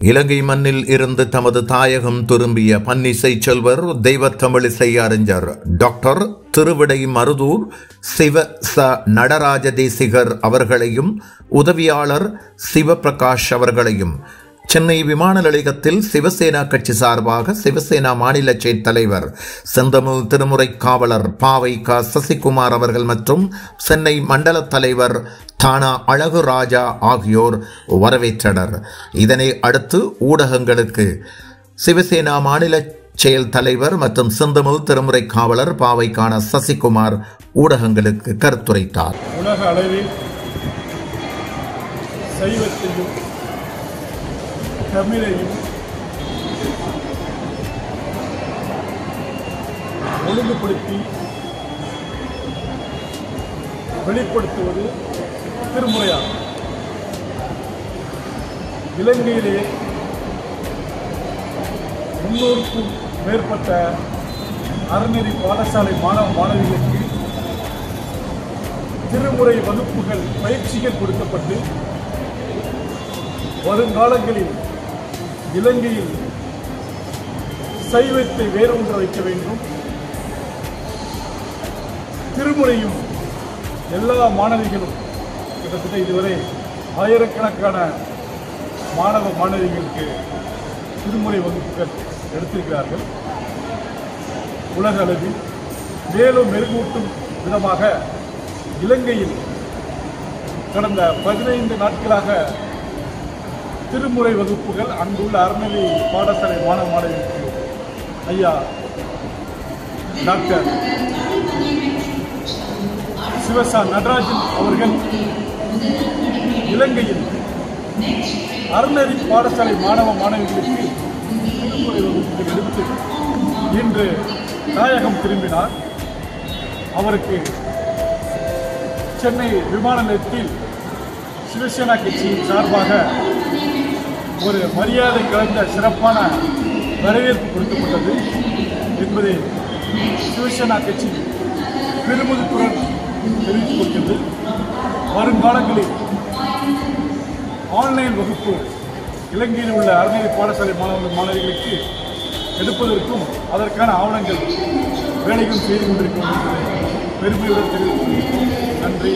இலங்கை மண்ணில் இருந்து தமது தாயகம் திரும்பிய பன்னிசை செல்வர் தெய்வத்தமிழிசை அறிஞர் டாக்டர் திருவிடை மருதூர் சிவ ச நடராஜ தேசிகர் அவர்களையும் உதவியாளர் சிவபிரகாஷ் அவர்களையும் சென்னை விமான நிலையத்தில் சிவசேனா கட்சி சார்பாக சிவசேனா மாநில செயற் தலைவர் செந்தமிழ் திருமுறை காவலர் பாவை க சசிகுமார் அவர்கள் மற்றும் சென்னை மண்டல தலைவர் தானா அழகு ராஜா ஆகியோர் வரவேற்றனர். இதனை அடுத்து ஊடகங்களுக்கு சிவசேனா மாநில செயல் தலைவர் மற்றும் செந்தமிழ் திருமுறை காவலர் பாவைக்கான சசிகுமார் ஊடகங்களுக்கு கருத்துரைத்தார். உலக அளவில் சைவத்தையும் தமிழையும் ஒழுங்குபடுத்தி வெளிப்படுத்துவது திருமுறையாகும். இலங்கையிலே 300க்கும் மேற்பட்ட அறநெறி பாடசாலை மாணவ மாணவிகளுக்கு திருமுறை வகுப்புகள் பயிற்சிகள் கொடுக்கப்பட்டு வருங்காலங்களில் இலங்கையில் சைவத்தை வேரூன்ற வைக்க வேண்டும், திருமுறையும் எல்லா மாணவிகளும் கிட்டத்தட்ட இதுவரை ஆயிரக்கணக்கான மாணவ மாணவிகளுக்கு திருமுறை வகுப்புகள் எடுத்திருக்கிறார்கள். உலக அளவில் மேலும் மெருகூட்டும் விதமாக இலங்கையில் கடந்த 15 நாட்களாக திருமுறை வகுப்புகள் அங்குள்ள அறநெறி பாடசாலை மாணவ மாணவிகளுக்கு ஐயா டாக்டர் சிவசா நடராஜன் அவர்கள் இலங்கையில் அறநெறி பாடசாலை மாணவ மாணவிகளுக்கு திருமுறை வகுப்புகள் எடுத்து இன்று தாயகம் திரும்பினார். அவருக்கு சென்னை விமான நிலையத்தில் சிவசேனா கட்சியின் சார்பாக ஒரு மரியாதை கலந்த சிறப்பான வரவேற்பு கொடுக்கப்பட்டது என்பதை சிவசேனா கட்சி பெருமிதத்துடன் தெரிவித்துக் கொள்கிறது. வருங்காலங்களில் ஆன்லைன் வகுப்பு இலங்கையில் உள்ள அறநெறி பாடசாலை மாணவிகளுக்கு எடுப்பதற்கும் அதற்கான ஆவணங்கள் வேலைகள் செய்து கொண்டிருக்கிறோம் என்பதை பெருமையுடன் தெரிவித்துக் கொள்கிறேன். நன்றி.